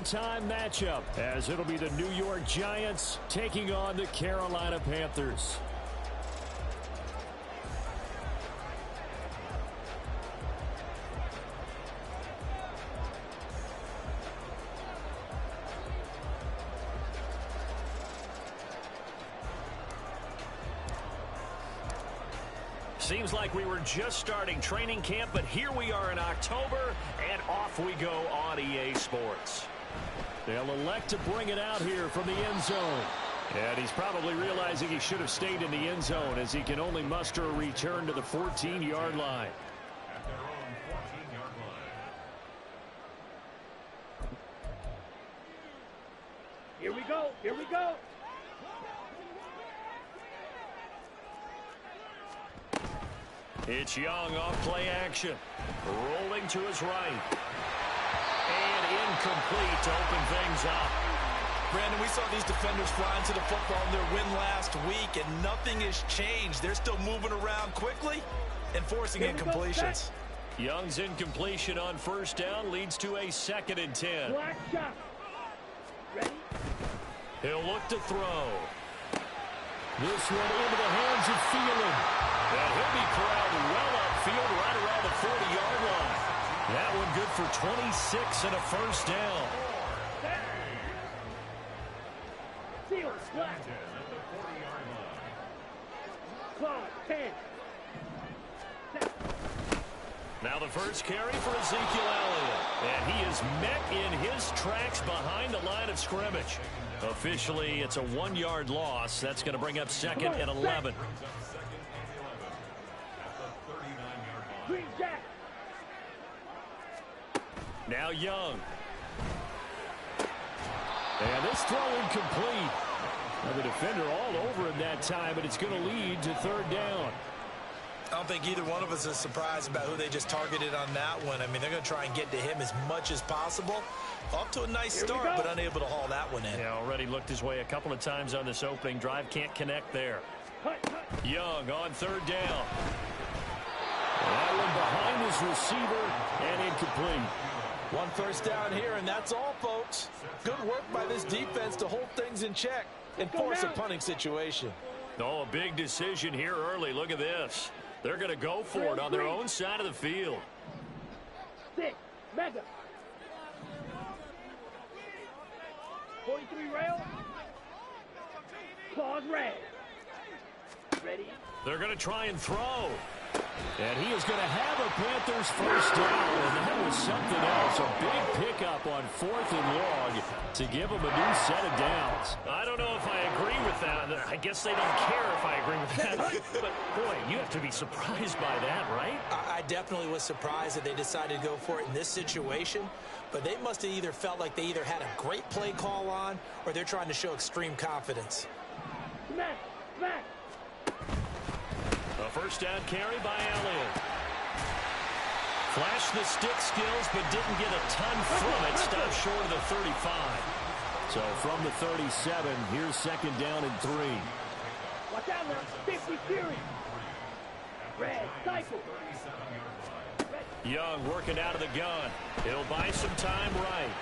primetime matchup, as it'll be the New York Giants taking on the Carolina Panthers. Seems like we were just starting training camp, but here we are in October, and off we go on EA Sports. They'll elect to bring it out here from the end zone. And he's probably realizing he should have stayed in the end zone, as he can only muster a return to the 14-yard line. At their own 14-yard line. Here we go. Here we go. It's Young off play action. Rolling to his right. And incomplete to open things up. Brandon, we saw these defenders flying to the football in their win last week, and nothing has changed. They're still moving around quickly and forcing incompletions. Young's incompletion on first down leads to a 2nd and 10. Black shot. Ready? He'll look to throw. This one into the hands of Thielen. And he'll be corralled well upfield right around the 40-yard line. That one good for 26 and a first down. Thielen, black. At the 40-yard line. Clock, 10. Now the first carry for Ezekiel Elliott. And he is met in his tracks behind the line of scrimmage. Officially, it's a 1-yard loss. That's going to bring up 2nd and 11. Green Jack. Now Young. And this throw incomplete. Now the defender all over him that time, but it's going to lead to 3rd down. I don't think either one of us is surprised about who they just targeted on that one. I mean, they're going to try and get to him as much as possible. Off to a nice start, but unable to haul that one in. Yeah, already looked his way a couple of times on this opening drive. Can't connect there. Young on 3rd down. That one behind his receiver and incomplete. 1 first down here, and that's all, folks. Good work by this defense to hold things in check and force a punting situation. Oh, a big decision here early. Look at this. They're going to go for it on their own side of the field. 6, mega. 43 rail. Claws red. Ready? They're going to try and throw. And he is going to have a Panthers first down. And that was something else. A big pickup on 4th and long to give him a new set of downs. I don't know if I agree with that. I guess they don't care if I agree with that. But, boy, you have to be surprised by that, right? I definitely was surprised that they decided to go for it in this situation. But they must have either felt like they either had a great play call on or they're trying to show extreme confidence. Smack, smack. A first down carry by Elliott. Flashed the stick skills, but didn't get a ton from it. Stopped short of the 35. So from the 37, here's 2nd down and 3. Watch out now. 50 Fury. Red, cycle. Young working out of the gun. He'll buy some time right.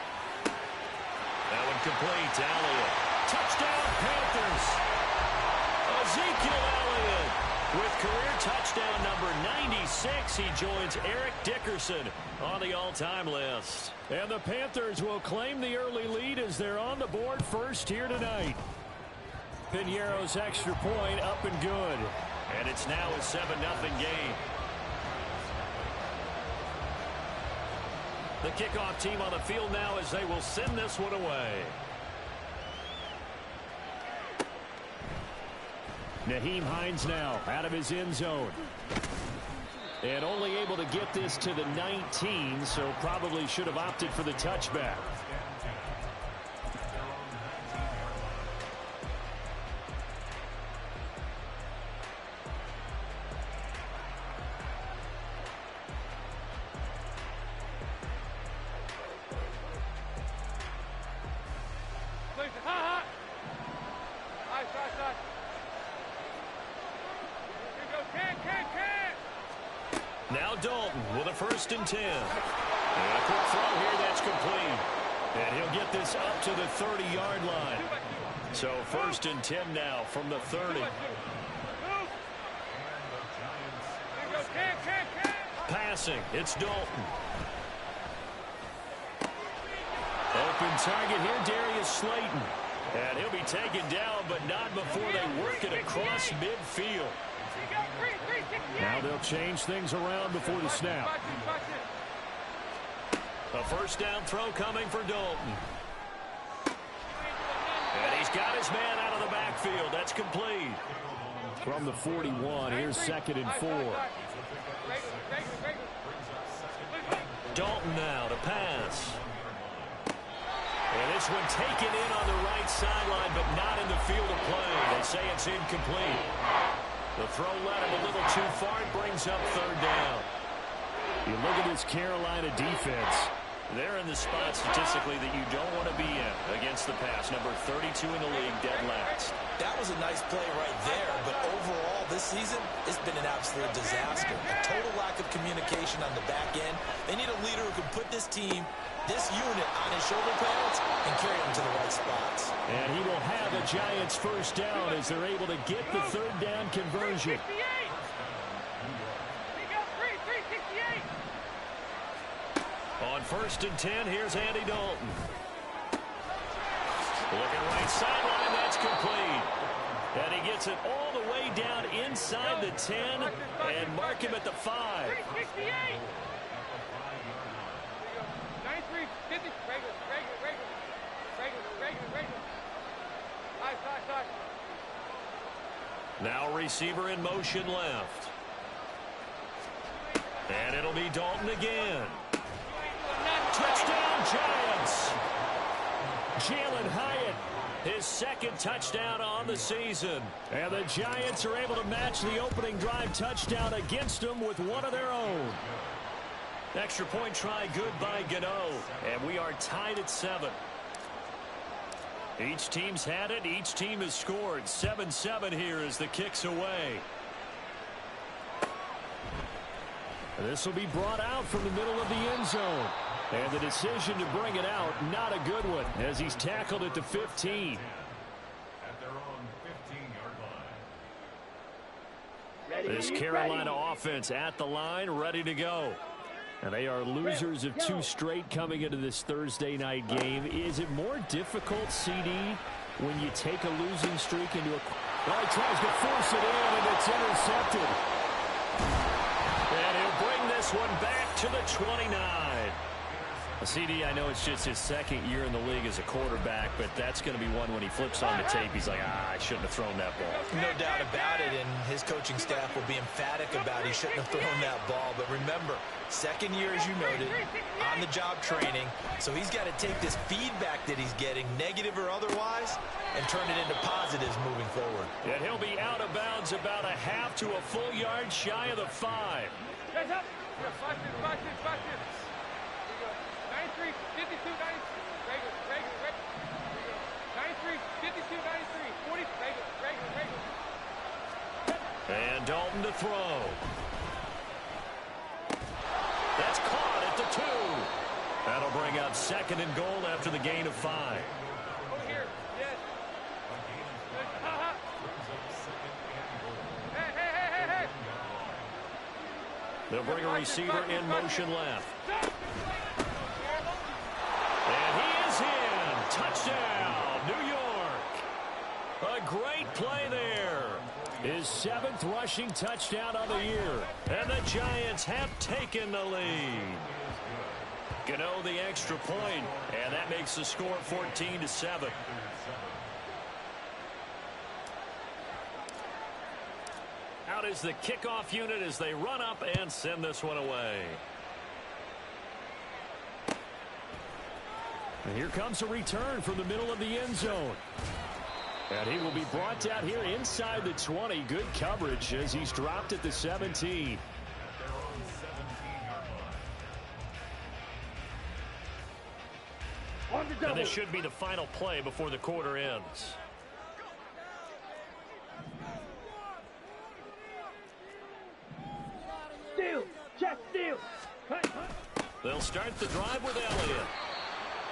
That one complete to Elliott. Touchdown, Panthers. Ezekiel Elliott with career touchdown number 96. He joins Eric Dickerson on the all-time list. And the Panthers will claim the early lead as they're on the board first here tonight. Piñeiro's extra point up and good. And it's now a 7-0 game. The kickoff team on the field now as they will send this one away. Nyheim Hines now out of his end zone. And only able to get this to the 19, so probably should have opted for the touchback. Now Dalton with a 1st and 10. And a quick throw here that's complete. And he'll get this up to the 30-yard line. So 1st and 10 now from the 30. Passing, it's Dalton. Open target here, Darius Slayton. And he'll be taken down, but not before they work it across midfield. Now they'll change things around before the snap. A first down throw coming for Dalton. And he's got his man out of the backfield. That's complete. From the 41, here's 2nd and 4. Dalton now to pass. And this one taken in on the right sideline, but not in the field of play. They say it's incomplete. The throw led him a little too far. It brings up 3rd down. You look at this Carolina defense. They're in the spot statistically that you don't want to be in against the pass. Number 32 in the league, dead last. That was a nice play right there, but overall this season, it's been an absolute disaster. A total lack of communication on the back end. They need a leader who can put this team, this unit, on his shoulder pads and carry them to the right spots. And he will have a Giants first down as they're able to get the 3rd down conversion. On 1st and 10, here's Andy Dalton. Looking right sideline, that's complete. And he gets it all the way down inside the 10 and mark him at the 5. Now receiver in motion left. And it'll be Dalton again. Touchdown, Giants! Jalen Hyatt, his 2nd touchdown on the season. And the Giants are able to match the opening drive touchdown against them with one of their own. Extra point try good by Gano. And we are tied at 7. Each team's had it. Each team has scored. 7-7 here as the kick's away. This will be brought out from the middle of the end zone. And the decision to bring it out, not a good one, as he's tackled at the 15. At their own 15-yard line. This Carolina offense at the line, ready to go. And they are losers of 2 straight coming into this Thursday night game. Is it more difficult, CD, when you take a losing streak into a... Well, he tries to force it in, and it's intercepted. And he'll bring this one back to the 29. CD, I know it's just his 2nd year in the league as a quarterback, but that's going to be one when he flips on the tape. He's like, I shouldn't have thrown that ball. No doubt about it, and his coaching staff will be emphatic about he shouldn't have thrown that ball. But remember, 2nd year, as you noted, on-the-job training, so he's got to take this feedback that he's getting, negative or otherwise, and turn it into positives moving forward. And he'll be out of bounds about a half to a full yard shy of the 5. Guys up. 93, 52, 93. Regular. 93, 52, 93. 40, regular. And Dalton to throw. That's caught at the 2. That'll bring up 2nd and goal after the gain of 5. Over here. Yes. Hey. They'll bring a receiver in motion left. And he is in. Touchdown, New York. A great play there. His 7th rushing touchdown of the year. And the Giants have taken the lead. Gano the extra point, and that makes the score 14-7. Out is the kickoff unit as they run up and send this one away. And here comes a return from the middle of the end zone. And he will be brought down here inside the 20. Good coverage as he's dropped at the 17. And this should be the final play before the quarter ends. Steal. Check steal. They'll start the drive with Elliott.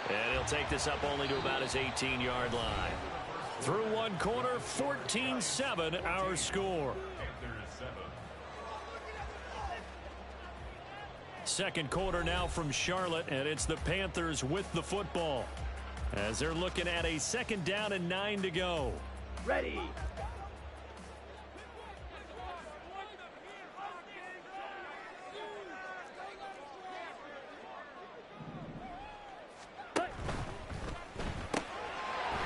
And he'll take this up only to about his 18-yard line. Through one quarter, 14-7 our score. Second quarter now from Charlotte, and it's the Panthers with the football as they're looking at a second down and 9 to go. Ready.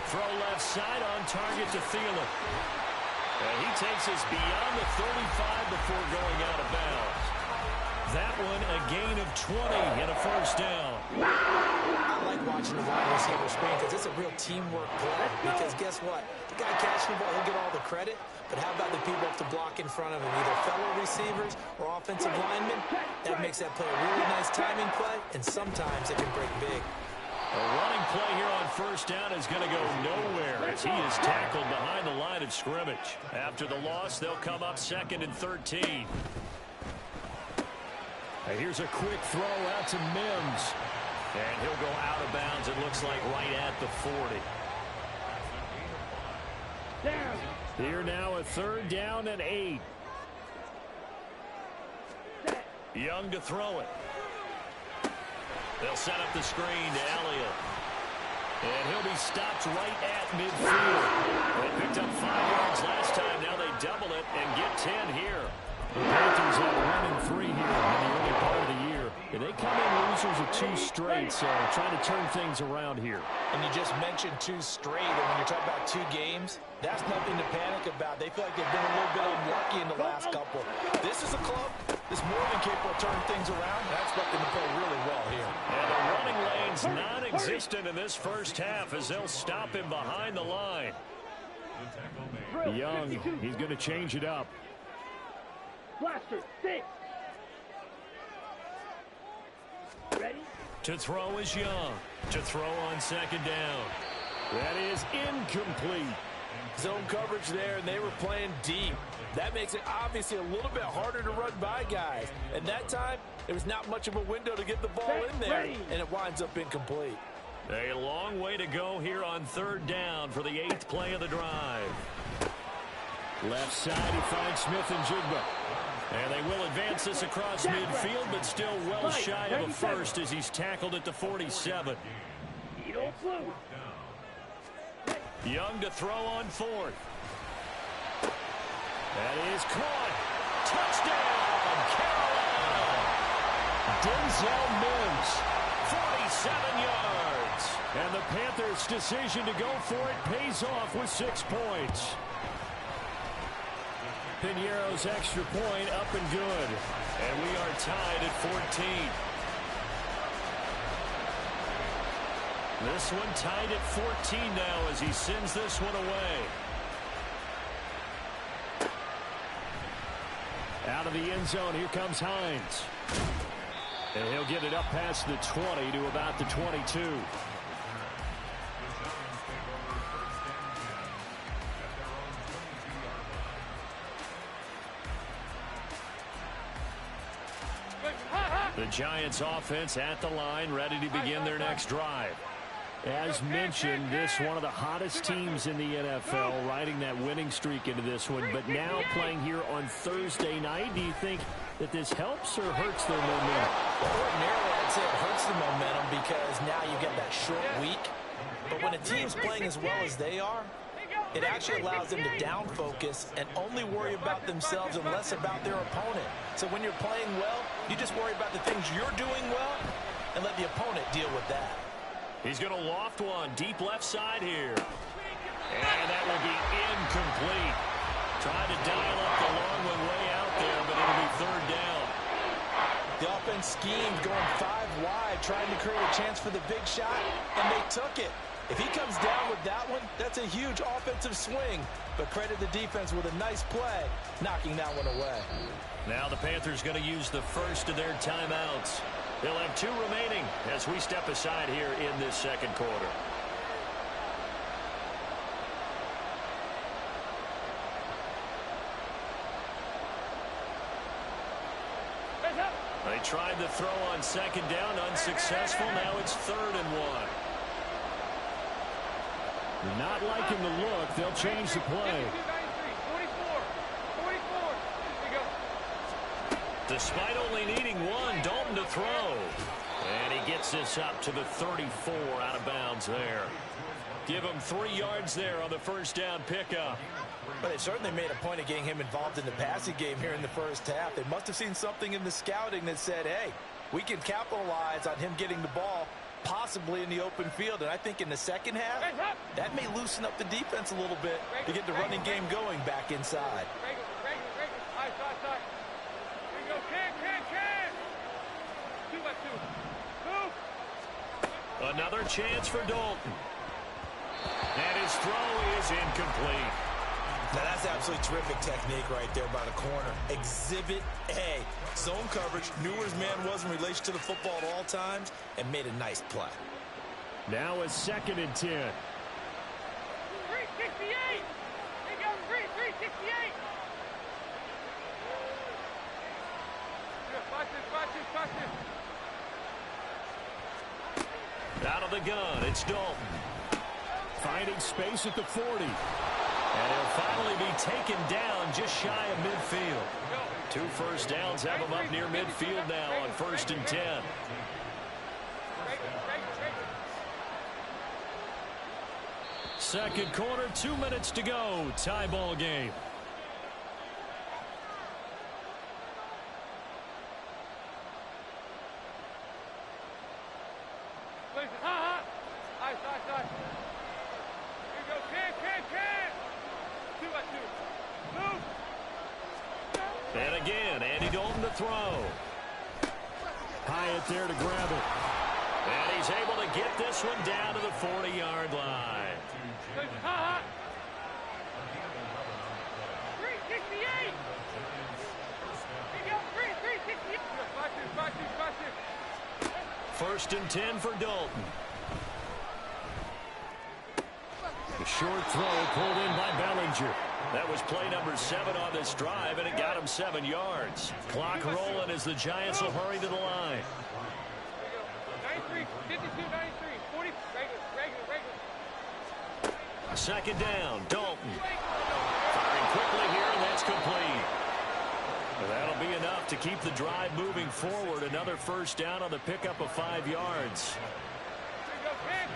Throw left side on target to Thielen. And he takes us beyond the 35 before going out of bounds. That one a gain of 20 and a first down. I like watching the wide receiver screen because it's a real teamwork play. Because guess what? The guy catching the ball, he'll get all the credit. But how about the people up to block in front of him, either fellow receivers or offensive linemen? That makes that play a really nice timing play, and sometimes it can break big. A running play here on first down is going to go nowhere as he is tackled behind the line of scrimmage. After the loss, they'll come up 2nd and 13. And here's a quick throw out to Mims. And he'll go out of bounds, it looks like, right at the 40. Down. Here now a 3rd down and 8. Young to throw it. They'll set up the screen to Elliott. And he'll be stopped right at midfield. They picked up 5 yards last time. Now they double it and get 10 here. The Panthers have 1-3 here in the early part of the year. And they come in losers of 2 straight, so trying to turn things around here. And you just mentioned 2 straight, and when you're talking about 2 games, that's nothing to panic about. They feel like they've been a little bit unlucky in the last couple. This is a club that's more than capable of turning things around. I expect them to play really well here. And the running lane's non-existent in this first half as they'll stop him behind the line. Young, he's going to change it up. Blaster, 6. Ready? To throw is Young. To throw on 2nd down. That is incomplete. Zone coverage there, and they were playing deep. That makes it obviously a little bit harder to run by guys. And that time, there was not much of a window to get the ball in there, and it winds up incomplete. A long way to go here on 3rd down for the 8th play of the drive. Left side, he finds Smith and Jigba. And they will advance this across midfield, but still well shy of a first as he's tackled at the 47. Young to throw on 4th. That is caught. Touchdown, Carolina. Denzel Mims, 47 yards. And the Panthers' decision to go for it pays off with 6 points. Piñeiro's extra point up and good. And we are tied at 14. This one tied at 14 now as he sends this one away. Out of the end zone, here comes Hines. And he'll get it up past the 20 to about the 22. The Giants offense at the line, ready to begin their next drive. As mentioned, this one of the hottest teams in the NFL, riding that winning streak into this one, but now playing here on Thursday night. Do you think that this helps or hurts their momentum? Ordinarily, I'd say it hurts the momentum because now you get that short week. But when a team's playing as well as they are, it actually allows them to down focus and only worry about themselves and less about their opponent. So when you're playing well, you just worry about the things you're doing well and let the opponent deal with that. He's going to loft one deep left side here. And that will be incomplete. Trying to dial up the long one way out there, but it'll be 3rd down. The offense schemed going 5 wide, trying to create a chance for the big shot, and they took it. If he comes down with that one, that's a huge offensive swing. But credit the defense with a nice play, knocking that one away. Now the Panthers going to use the first of their timeouts. They'll have 2 remaining as we step aside here in this second quarter. They tried the throw on 2nd down, unsuccessful. Now it's 3rd and 1. Not liking the look. They'll change the play. 44. 44. Here we go. Despite only needing one, Dalton to throw. And he gets this up to the 34 out of bounds there. Give him 3 yards there on the first down pickup. But they certainly made a point of getting him involved in the passing game here in the first half. They must have seen something in the scouting that said, hey, we can capitalize on him getting the ball possibly in the open field. And I think in the second half, that may loosen up the defense a little bit to get the running game going back inside. Regular. Side. Here we go. Can. 2 by 2. Move. Another chance for Dalton. And his throw is incomplete. Now that's absolutely terrific technique right there by the corner. Exhibit A. Zone coverage, knew where his man was in relation to the football at all times, and made a nice play. Now a 2nd and 10. 368. He goes 368. Watch this. Out of the gun, it's Dalton. Finding space at the 40. And he'll finally be taken down just shy of midfield. 2 first downs have him up near midfield now on 1st and 10. Second quarter, 2 minutes to go. Tie ball game. Side. Here we go. Can. 2 by 2. Move. And again, Andy Dalton to throw. Hyatt there to grab it. And he's able to get this one down to the 40-yard line. 368. Here we go. 368. Watch this. 1st and 10 for Dalton. The short throw pulled in by Bellinger. That was play number 7 on this drive, and it got him 7 yards. Clock rolling as the Giants will hurry to the line. 93, 52, 93, 40, regular. 2nd down, Dalton. Firing quickly here, and that's complete. That'll be enough to keep the drive moving forward. Another first down on the pickup of 5 yards. Can.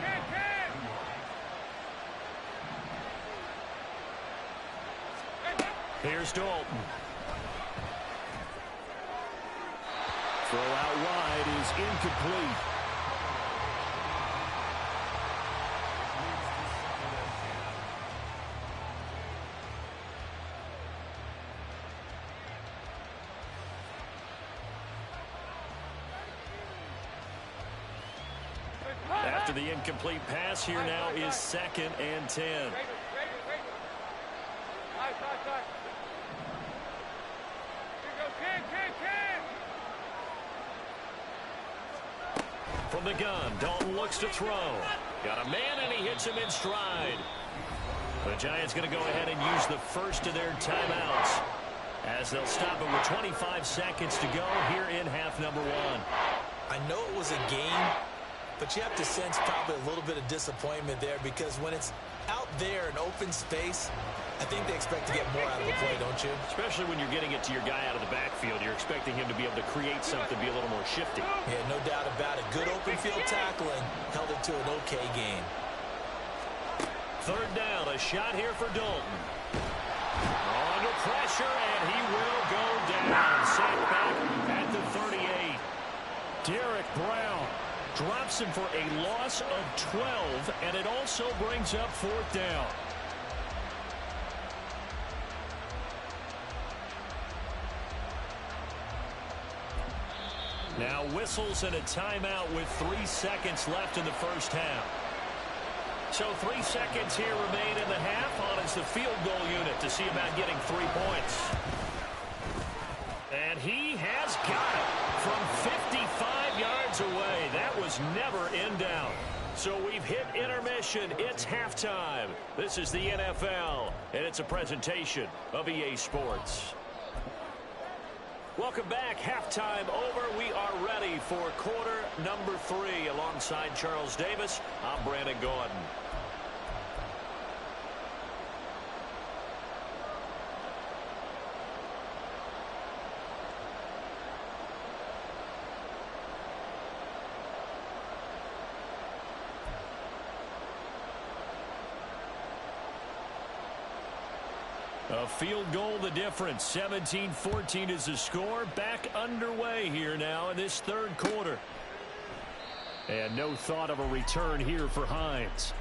Here's Dalton. Throw out wide is incomplete. After the incomplete pass, here now is 2nd and 10. Regular. Side. Here we go. Can. From the gun, Dalton looks to throw. Got a man, and he hits him in stride. The Giants going to go ahead and use the first of their timeouts as they'll stop it with 25 seconds to go here in half number 1. I know it was a game, but you have to sense probably a little bit of disappointment there because when it's out there in open space, I think they expect to get more out of the play, don't you? Especially when you're getting it to your guy out of the backfield. You're expecting him to be able to create something, be a little more shifty. Yeah, no doubt about it. Good open field tackling held it to an okay game. 3rd down, a shot here for Dalton. Under pressure, and he will go down. Sacked back at the 38. Derek Brown drops him for a loss of 12, and it also brings up 4th down. Now whistles and a timeout with 3 seconds left in the first half. So 3 seconds here remain in the half. On is the field goal unit to see about getting 3 points. And he has got it from 55 yards away. That was never in doubt. So we've hit intermission. It's halftime. This is the NFL, and it's a presentation of EA Sports. Welcome back. Halftime over. We are ready for quarter number 3. Alongside Charles Davis, I'm Brandon Gordon. A field goal the difference. 17-14 is the score. Back underway here now in this third quarter. And no thought of a return here for Hines.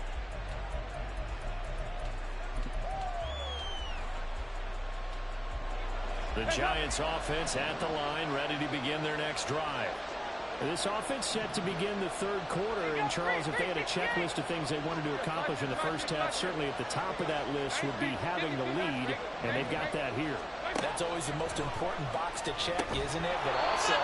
The Giants offense at the line, ready to begin their next drive. This offense set to begin the third quarter. And, Charles, if they had a checklist of things they wanted to accomplish in the first half, certainly at the top of that list would be having the lead, and they've got that here. That's always the most important box to check, isn't it? But also,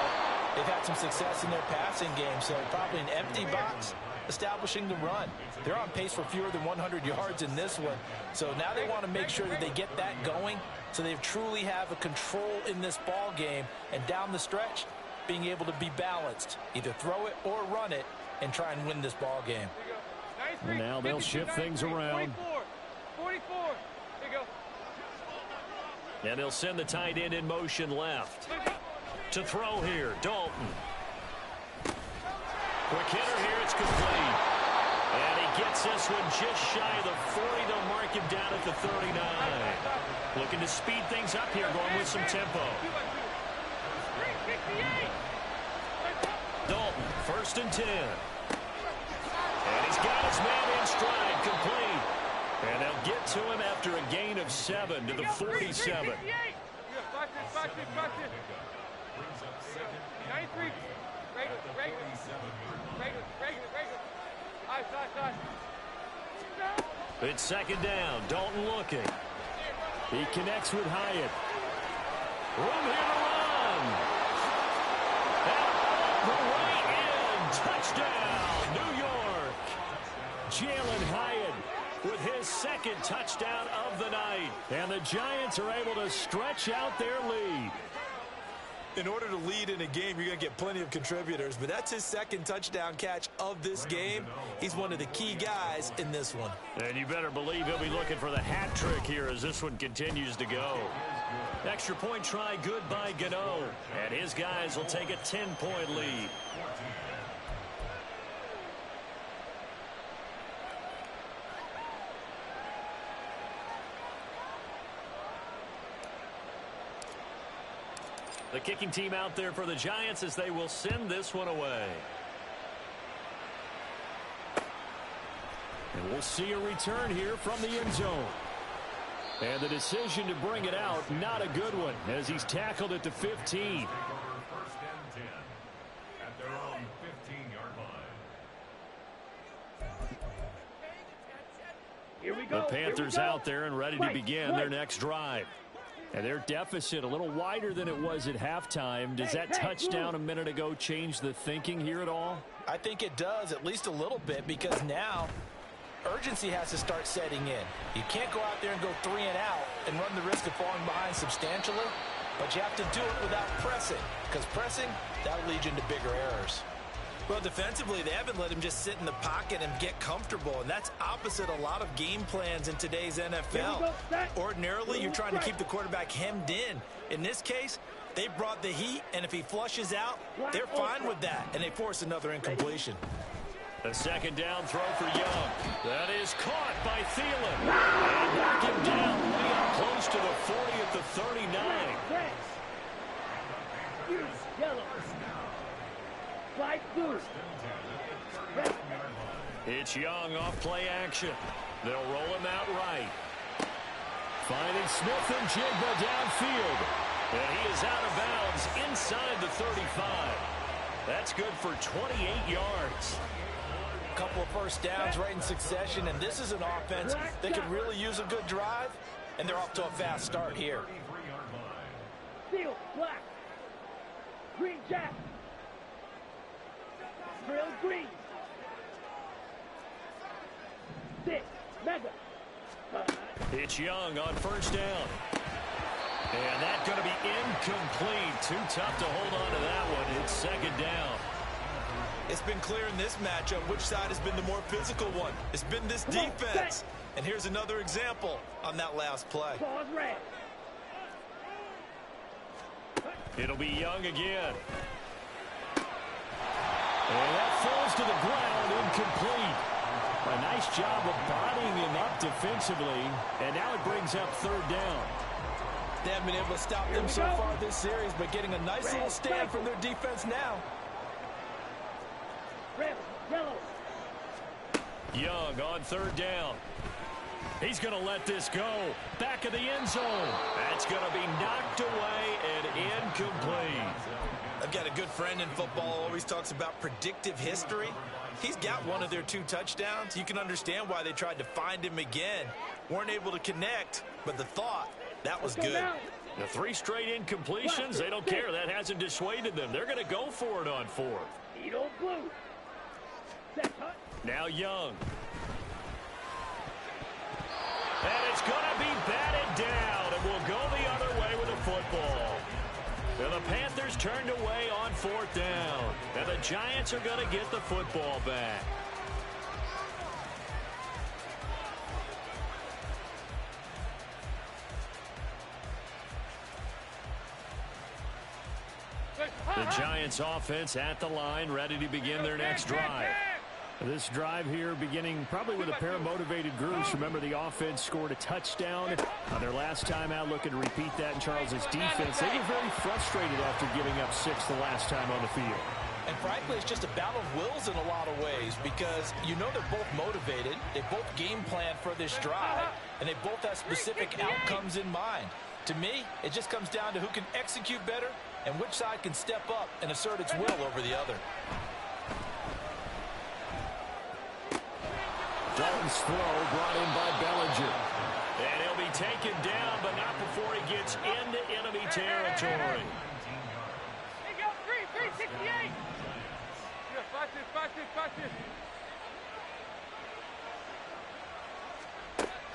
they've had some success in their passing game, so probably an empty box establishing the run. They're on pace for fewer than 100 yards in this one. So now they want to make sure that they get that going so they truly have a control in this ball game. And down the stretch, being able to be balanced, either throw it or run it, and try and win this ball game. Well, now they'll shift things around. 44. There you go. And they'll send the tight end in motion left. To throw here, Dalton. Quick hitter here, it's complete. And he gets this one just shy of the 40. They'll mark him down at the 39. Looking to speed things up here, going with some tempo. Dalton, 1st and 10. And he's got his man in stride, complete. And they'll get to him after a gain of 7 to the 47. 93. It's 2nd down. Dalton looking. He connects with Hyatt. Room here to run. Out the right end. Touchdown, New York. Jalen Hyatt with his 2nd touchdown of the night. And the Giants are able to stretch out their lead. In order to lead in a game, you're going to get plenty of contributors, but that's his 2nd touchdown catch of this game. He's one of the key guys in this one. And you better believe he'll be looking for the hat trick here as this one continues to go. Extra point try good by Gano. And his guys will take a 10-point lead. The kicking team out there for the Giants as they will send this one away. And we'll see a return here from the end zone. And the decision to bring it out, not a good one, as he's tackled at the 15. 1st and 10 at their own 15-yard line. Here we go. The Panthers out there and ready to begin their next drive. And their deficit a little wider than it was at halftime. Does that touchdown a minute ago change the thinking here at all? I think it does, at least a little bit, because now urgency has to start setting in. You can't go out there and go 3 and out and run the risk of falling behind substantially, but you have to do it without pressing, because pressing, that'll lead you into bigger errors. Well, defensively, they haven't let him just sit in the pocket and get comfortable, and that's opposite a lot of game plans in today's NFL. Ordinarily, you're trying to keep the quarterback hemmed in. In this case, they brought the heat, and if he flushes out, they're fine with that, and they force another incompletion. A 2nd down throw for Young. That is caught by Thielen. And knock him down way up close to the 40 at the 39. Yellow. Slide through. It's Young off play action. They'll roll him out right. Finding Smith and Jigba downfield. And he is out of bounds inside the 35. That's good for 28 yards. A couple of first downs right in succession, and this is an offense that could really use a good drive, and they're off to a fast start here. Steel, black. Green jack. Drill green. 6, mega. It's Young on 1st down. And that's going to be incomplete. Too tough to hold on to that one. It's 2nd down. It's been clear in this matchup which side has been the more physical one. It's been this defense. And here's another example on that last play. Pause red. It'll be Young again. And that falls to the ground, incomplete. A nice job of bodying him up defensively, and now it brings up third down. They haven't been able to stop them so far this series, but getting a nice little stand from their defense now. Red, yellow. Young on third down. He's going to let this go. Back of the end zone. That's going to be knocked away and incomplete. I've got a good friend in football, always talks about predictive history. He's got one of their 2 touchdowns. You can understand why they tried to find him again. Weren't able to connect, but the thought, that was good. The 3 straight incompletions, they don't care. That hasn't dissuaded them. They're going to go for it on 4th. Edo blue. Set cut. Now Young. And it's going to be batted down, and we'll go the other way with the football. And the Panthers turned away on 4th down. And the Giants are going to get the football back. The Giants offense at the line, ready to begin their next drive. This drive here beginning probably with a pair of motivated groups. Remember, the offense scored a touchdown on their last time out. Looking to repeat that in Charles's defense. They were very frustrated after giving up 6 the last time on the field. And frankly, it's just a battle of wills in a lot of ways because you know they're both motivated. They both game plan for this drive, and they both have specific outcomes in mind. To me, it just comes down to who can execute better and which side can step up and assert its will over the other. Dalton's throw brought in by Bellinger. And he'll be taken down, but not before he gets into enemy territory. Hey, go, 368. Yeah, watch this.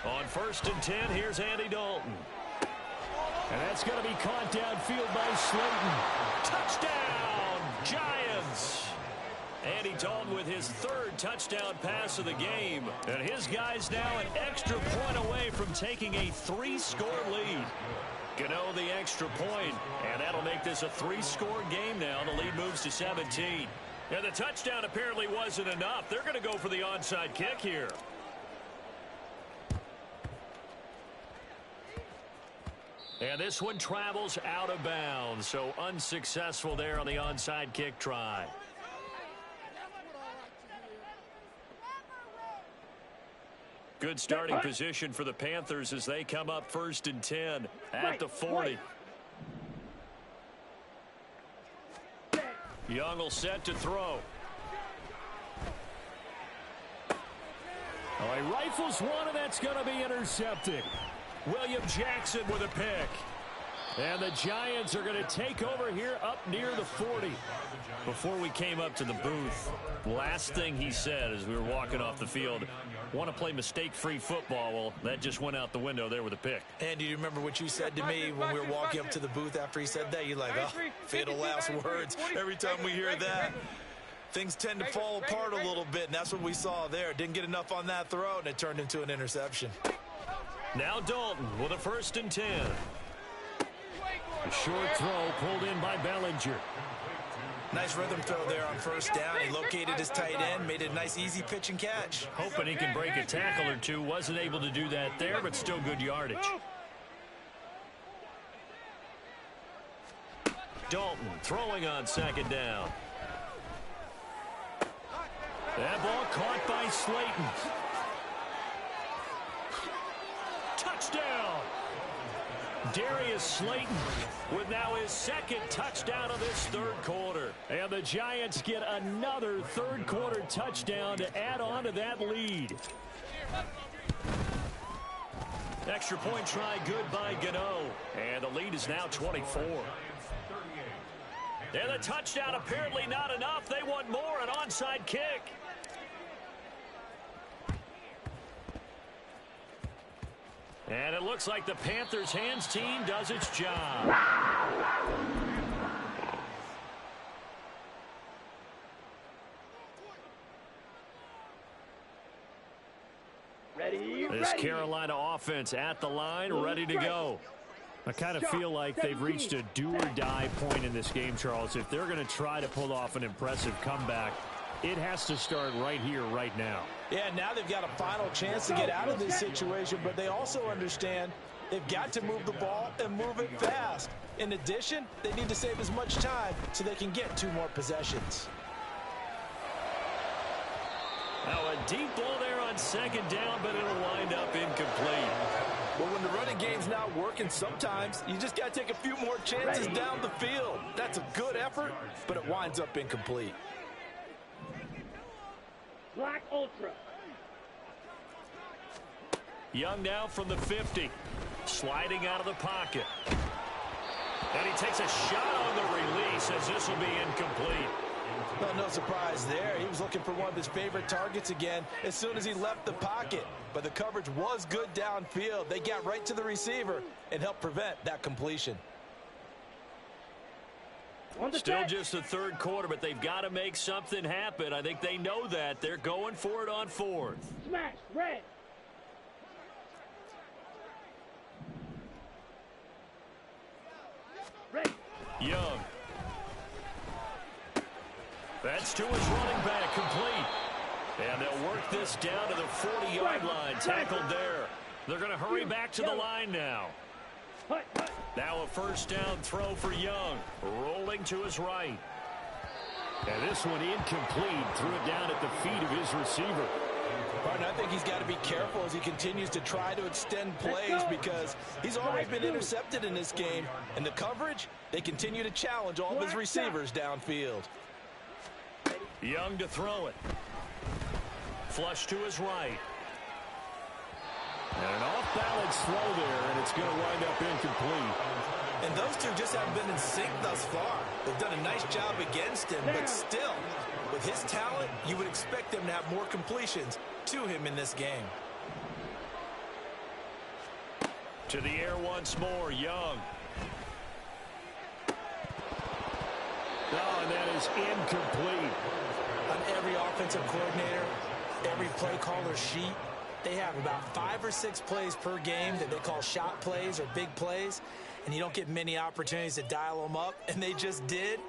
On 1st and 10, here's Andy Dalton. And that's going to be caught downfield by Slayton. Touchdown, Giants! Andy Dalton with his 3rd touchdown pass of the game. And his guys now an extra point away from taking a 3-score lead. Gano the extra point, and that'll make this a 3-score game now. The lead moves to 17. And the touchdown apparently wasn't enough. They're going to go for the onside kick here. And this one travels out of bounds, so unsuccessful there on the onside kick try. Good starting position for the Panthers as they come up 1st and 10 at the 40. Young will set to throw. Oh, he rifles one, and that's going to be intercepted. William Jackson with a pick. And the Giants are going to take over here up near the 40. Before we came up to the booth, last thing he said as we were walking off the field, want to play mistake-free football. Well, that just went out the window there with a pick. And do you remember what you said to me when we were walking up to the booth after he said that? You're like, oh, fatal last words. Every time we hear that, things tend to fall apart a little bit, and that's what we saw there. Didn't get enough on that throw, and it turned into an interception. Now Dalton with a 1st and 10. A short throw pulled in by Bellinger. Nice rhythm throw there on 1st down. He located his tight end, made it a nice easy pitch and catch. Hoping he can break a tackle or two. Wasn't able to do that there, but still good yardage. Dalton throwing on 2nd down. That ball caught by Slayton. Touchdown! Darius Slayton with now his 2nd touchdown of this 3rd quarter. And the Giants get another 3rd quarter touchdown to add on to that lead. Extra point try good by Gano. And the lead is now 24. And the touchdown apparently not enough. They want more, an onside kick. And it looks like the Panthers hands team does its job. This Carolina offense at the line, ready to go. I kind of feel like they've reached a do-or-die point in this game, Charles. If they're going to try to pull off an impressive comeback, it has to start right here, right now. Yeah, now they've got a final chance to get out of this situation, but they also understand they've got to move the ball and move it fast. In addition, they need to save as much time so they can get 2 more possessions. Now a deep ball there on second down, but it'll wind up incomplete. But when the running game's not working, sometimes you just got to take a few more chances down the field. That's a good effort, but it winds up incomplete. Black Ultra. Young now from the 50. Sliding out of the pocket. And he takes a shot on the release as this will be incomplete. Well, no surprise there. He was looking for one of his favorite targets again as soon as he left the pocket. But the coverage was good downfield. They got right to the receiver and helped prevent that completion. Still just the third quarter, but they've got to make something happen. I think they know that. They're going for it on fourth. Smash, red. Red. Young. That's to his running back, complete. And they'll work this down to the 40-yard line, tackled there. They're going to hurry back to the line now. Now a first down throw for Young, rolling to his right. And this one incomplete, threw it down at the feet of his receiver. Martin, I think he's got to be careful as he continues to try to extend plays because he's already been intercepted in this game. And the coverage, they continue to challenge all of his receivers downfield. Young to throw it. Flush to his right. And an off-balance throw there, and it's going to wind up incomplete. And those two just haven't been in sync thus far. They've done a nice job against him, but still, with his talent, you would expect them to have more completions to him in this game. To the air once more, Young. Oh, and that is incomplete. On every offensive coordinator, every play caller sheet, they have about 5 or 6 plays per game that they call shot plays or big plays, and you don't get many opportunities to dial them up, and they just did,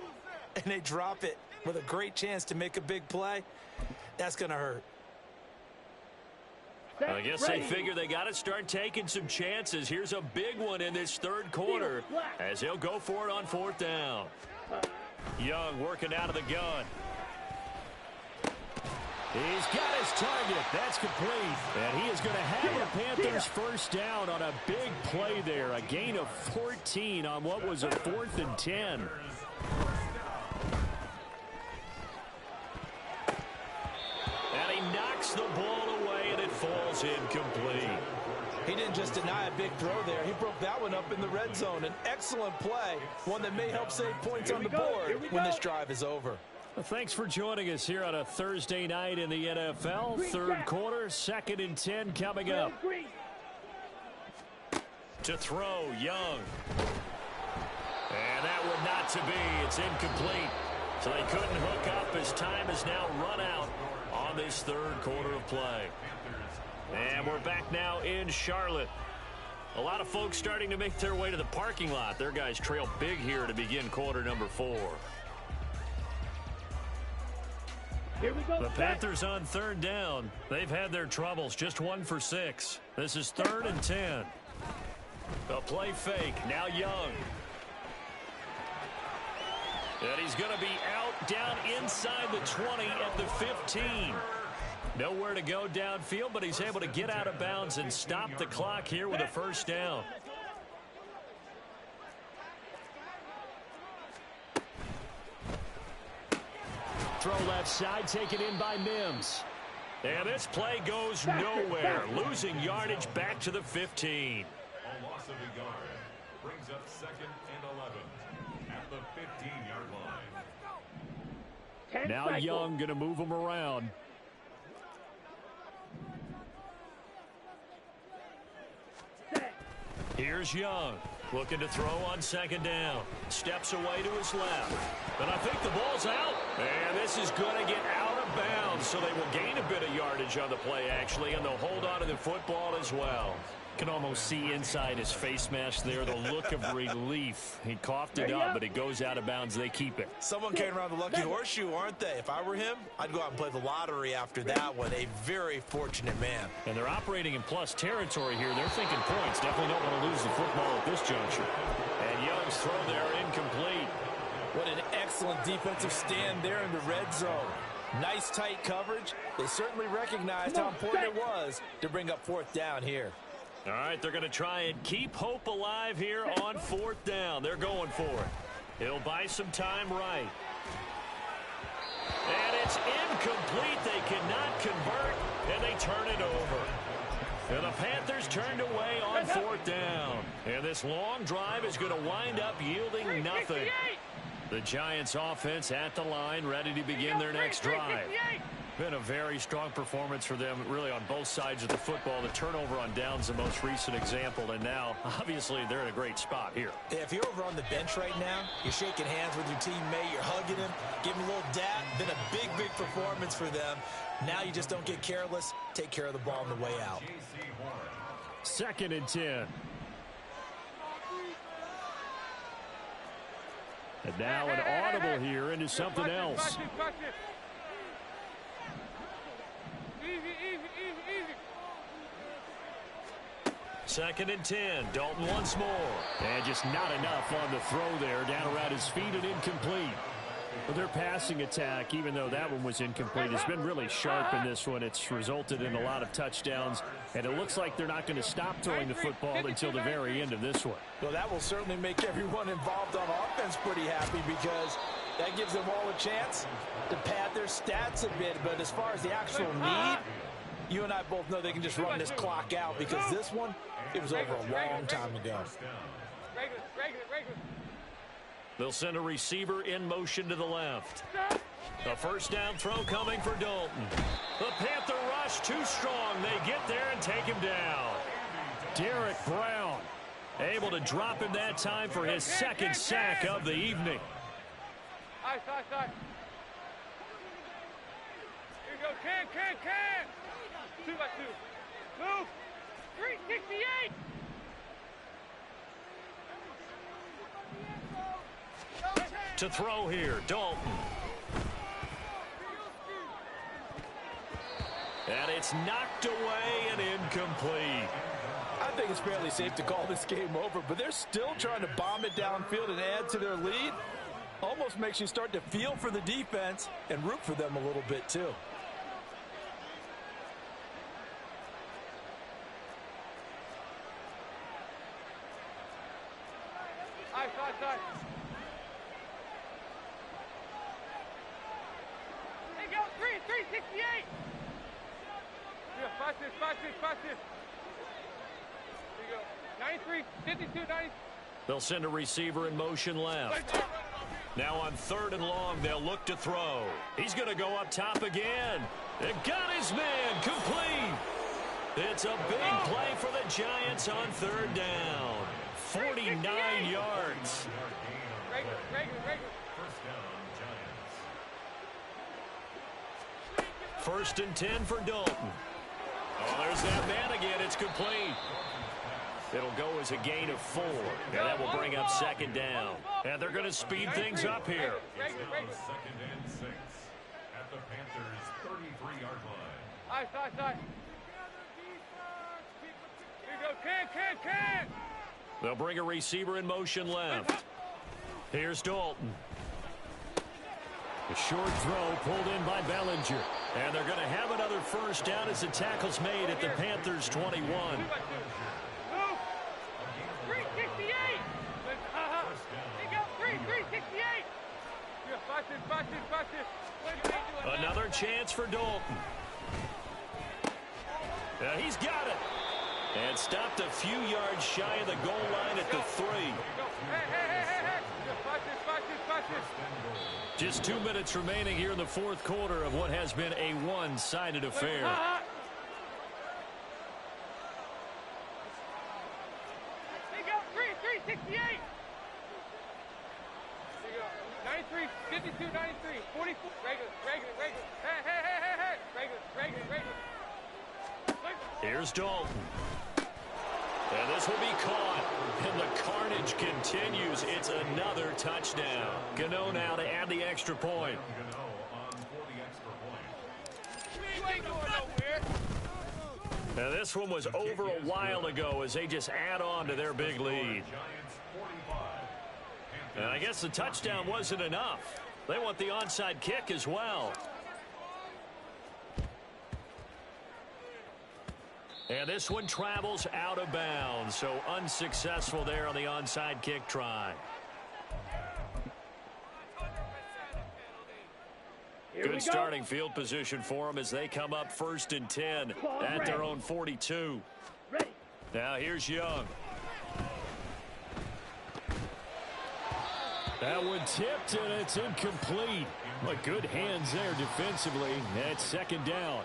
and they drop it with a great chance to make a big play. That's going to hurt. I guess they figure they got to start taking some chances. Here's a big one in this third quarter as he'll go for it on fourth down. Young working out of the gun. He's got his target. That's complete. And he is going to have the Panthers first down on a big play there. A gain of 14 on what was a 4th and 10. And he knocks the ball away, and it falls incomplete. He didn't just deny a big throw there. He broke that one up in the red zone. An excellent play, one that may help save points on the board when this drive is over. Well, thanks for joining us here on a Thursday night in the NFL. Third quarter, 2nd and 10 coming up. To throw, Young. And that one not to be. It's incomplete. So they couldn't hook up as time has now run out on this third quarter of play. And we're back now in Charlotte. A lot of folks starting to make their way to the parking lot. Their guys trail big here to begin quarter number 4. Here we go. The Panthers on third down. They've had their troubles. Just 1 for 6. This is 3rd and 10. A play fake. Now Young. And he's going to be out down inside the 20 at the 15. Nowhere to go downfield, but he's able to get out of bounds and stop the clock here with a first down. Throw left side, taken in by Mims. And this play goes nowhere. Losing yardage back to the 15. A loss of a yard brings up 2nd and 11 at the 15-yard line. Now Young going to move him around. Here's Young, looking to throw on 2nd down. Steps away to his left. But I think the ball's out. And this is going to get out of bounds, so they will gain a bit of yardage on the play, actually, and they'll hold on to the football as well. Can almost see inside his face mask there the look of relief. He coughed it up, but it goes out of bounds. They keep it. Someone came around the lucky horseshoe, aren't they? If I were him, I'd go out and play the lottery after that one. A very fortunate man. And they're operating in plus territory here. They're thinking points. Definitely don't want to lose the football at this juncture. And Young's throw there incomplete. What an excellent defensive stand there in the red zone. Nice tight coverage. They certainly recognized how important it was to bring up fourth down here. All right, they're going to try and keep hope alive here on fourth down. They're going for it. He'll buy some time right. And it's incomplete. They cannot convert, and they turn it over. And the Panthers turned away on fourth down. And this long drive is going to wind up yielding nothing. The Giants offense at the line, ready to begin their next drive. Been a very strong performance for them, really, on both sides of the football. The turnover on downs, the most recent example, and now, obviously, they're in a great spot here. Yeah, if you're over on the bench right now, you're shaking hands with your teammate, you're hugging him, giving him a little dap. Been a big, big performance for them. Now you just don't get careless. Take care of the ball on the way out. 2nd and 10. And now an audible here into something else. Easy. 2nd and 10. Dalton once more. And just not enough on the throw there. Down around his feet and incomplete. But their passing attack, even though that one was incomplete, has been really sharp in this one. It's resulted in a lot of touchdowns. And it looks like they're not going to stop throwing the football until the very end of this one. Well, that will certainly make everyone involved on offense pretty happy, because that gives them all a chance to pad their stats a bit. But as far as the actual need, you and I both know they can just run this clock out, because this one, it was over a long time ago. Regular. They'll send a receiver in motion to the left. The first down throw coming for Dalton. The Panther rush too strong. They get there and take him down. Derek Brown able to drop him that time for his second sack of the evening. Ice. Here we go. Can. 2 by 2. Move. 368. To throw here, Dalton. And it's knocked away and incomplete. I think it's fairly safe to call this game over, but they're still trying to bomb it downfield and add to their lead. Almost makes you start to feel for the defense and root for them a little bit too. Ice. Hey, go. 368. Yeah, 5-6. Here you go. 93, 52, 90. They'll send a receiver in motion left. Now on 3rd and long, they'll look to throw. He's going to go up top again. They got his man complete. It's a big play for the Giants on 3rd down. 49 yards. Regular. First and 10 for Dalton. Oh, there's that man again. It's complete. It'll go as a gain of 4. And that will bring up 2nd down. And they're going to speed things up here. Second and 6 at the Panthers' 33-yard line. Ice. Here you go. Can. They'll bring a receiver in motion left. Here's Dalton. A short throw pulled in by Bellinger. And they're going to have another first down as the tackle's made at the Panthers' 21. 368. 368. Yeah, 5-6. Another chance for Dalton. He's got it. And stopped a few yards shy of the goal line at the 3. Hey. Just 2 minutes remaining here in the 4th quarter of what has been a one-sided affair. They go 368. There you go. 93, 52, 93, 44. Regular. Hey. Regular. Here's Dalton. And this will be caught. And the carnage continues. It's another touchdown. Gano now to add the extra point. Now this one was over a while ago as they just add on to their big lead. And I guess the touchdown wasn't enough. They want the onside kick as well. And this one travels out of bounds, so unsuccessful there on the onside kick try. Good starting field position for them as they come up 1st and 10 at their own 42. Now here's Young. That one tipped, and it's incomplete. But good hands there defensively. That's 2nd down.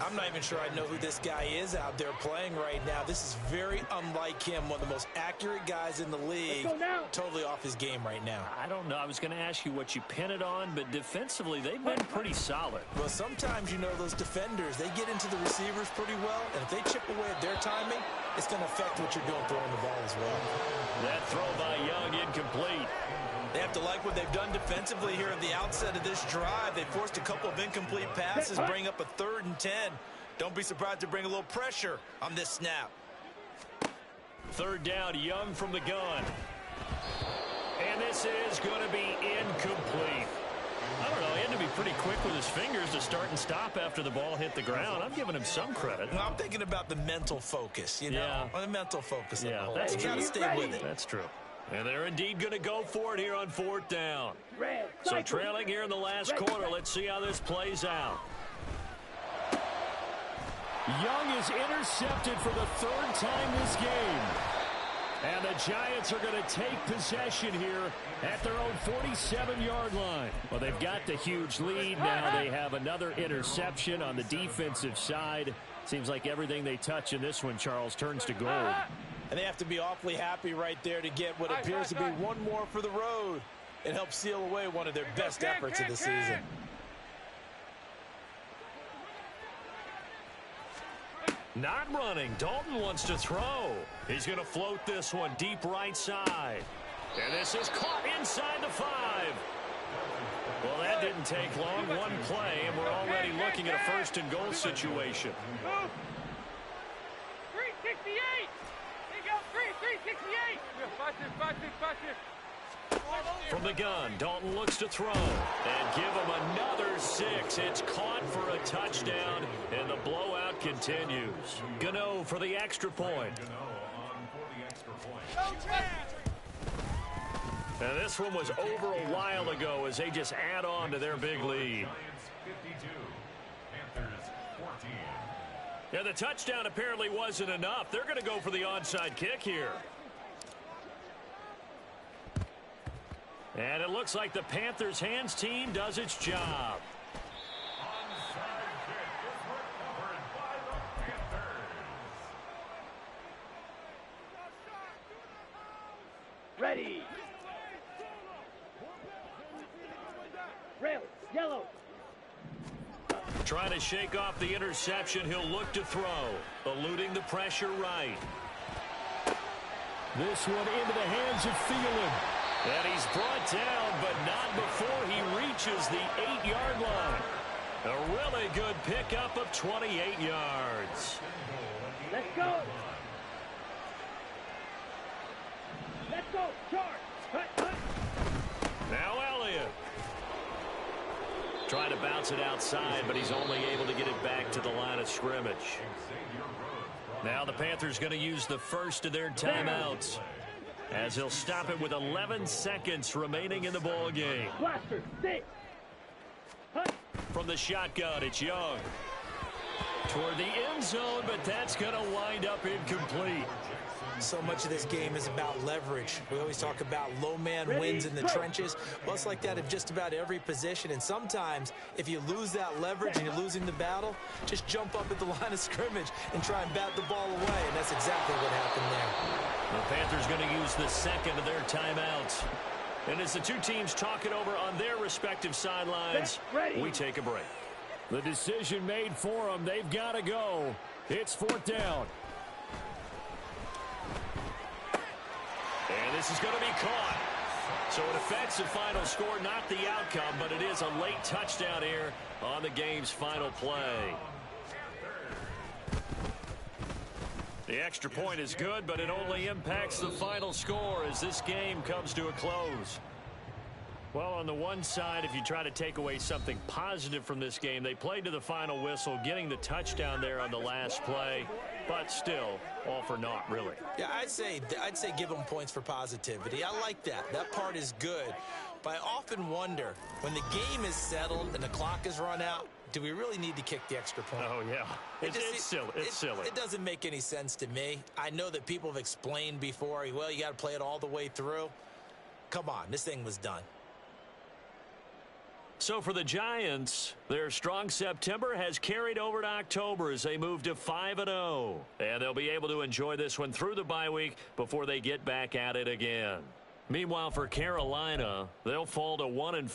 I'm not even sure I know who this guy is out there playing right now. This is very unlike him, one of the most accurate guys in the league. Totally off his game right now. I don't know. I was going to ask you what you pin it on, but defensively, they've been pretty solid. Well, sometimes, you know, those defenders, they get into the receivers pretty well, and if they chip away at their timing, it's going to affect what you're doing throwing the ball as well. That throw by Young incomplete. They have to like what they've done defensively here at the outset of this drive. They forced a couple of incomplete passes, bring up a 3rd and 10. Don't be surprised to bring a little pressure on this snap. 3rd down, Young from the gun. And this is going to be incomplete. I don't know, he had to be pretty quick with his fingers to start and stop after the ball hit the ground. I'm giving him some credit. Well, I'm thinking about the mental focus, you know, the mental focus. Yeah, that's true. You got to stay with it. That's true. And they're indeed going to go for it here on 4th down. So trailing here in the last quarter. Let's see how this plays out. Young is intercepted for the 3rd time this game. And the Giants are going to take possession here at their own 47-yard line. Well, they've got the huge lead. Now they have another interception on the defensive side. Seems like everything they touch in this one, Charles, turns to gold. And they have to be awfully happy right there to get what appears to be one more for the road. It helps seal away one of their best efforts of the season. Not running. Dalton wants to throw. He's going to float this one deep right side. And this is caught inside the 5. Well, that didn't take long. One play, and we're already looking at a 1st and goal situation. 368. He goes 368. From the gun, Dalton looks to throw and give him another 6. It's caught for a touchdown, and the blowout continues. Gano for the extra point. And this one was over a while ago as they just add on to their big lead. Yeah, the touchdown apparently wasn't enough. They're going to go for the onside kick here. And it looks like the Panthers' hands team does its job. Ready. Rail, yellow. Trying to shake off the interception. He'll look to throw. Eluding the pressure right. This one into the hands of Thielen. And he's brought down, but not before he reaches the 8-yard line. A really good pickup of 28 yards. Let's go. Let's go. Charge. Now Elliott. Trying to bounce it outside, but he's only able to get it back to the line of scrimmage. Now the Panthers going to use the first of their timeouts, as he'll stop it with 11 seconds remaining in the ball game. Blaster, 6. From the shotgun, it's Young. Toward the end zone, but that's going to wind up incomplete. So much of this game is about leverage. We always talk about low man wins in the trenches. Well, it's like that in just about every position. And sometimes, if you lose that leverage and you're losing the battle, just jump up at the line of scrimmage and try and bat the ball away. And that's exactly what happened there. The Panthers going to use the second of their timeouts. And as the two teams talk it over on their respective sidelines, we take a break. The decision made for them. They've got to go. It's 4th down. this is going to be caught. So it affects the final score, not the outcome, but it is a late touchdown here on the game's final play. The extra point is good, but it only impacts the final score as this game comes to a close. Well, on the one side, if you try to take away something positive from this game, they played to the final whistle, getting the touchdown there on the last play, but still, all for naught, really. Yeah, I'd say give them points for positivity. I like that. That part is good. But I often wonder, when the game is settled and the clock is run out, do we really need to kick the extra point? Oh, yeah. It's silly. It's silly. It doesn't make any sense to me. I know that people have explained before, well, you got to play it all the way through. Come on, this thing was done. So for the Giants, their strong September has carried over to October as they move to 5-0. And they'll be able to enjoy this one through the bye week before they get back at it again. Meanwhile, for Carolina, they'll fall to 1-4.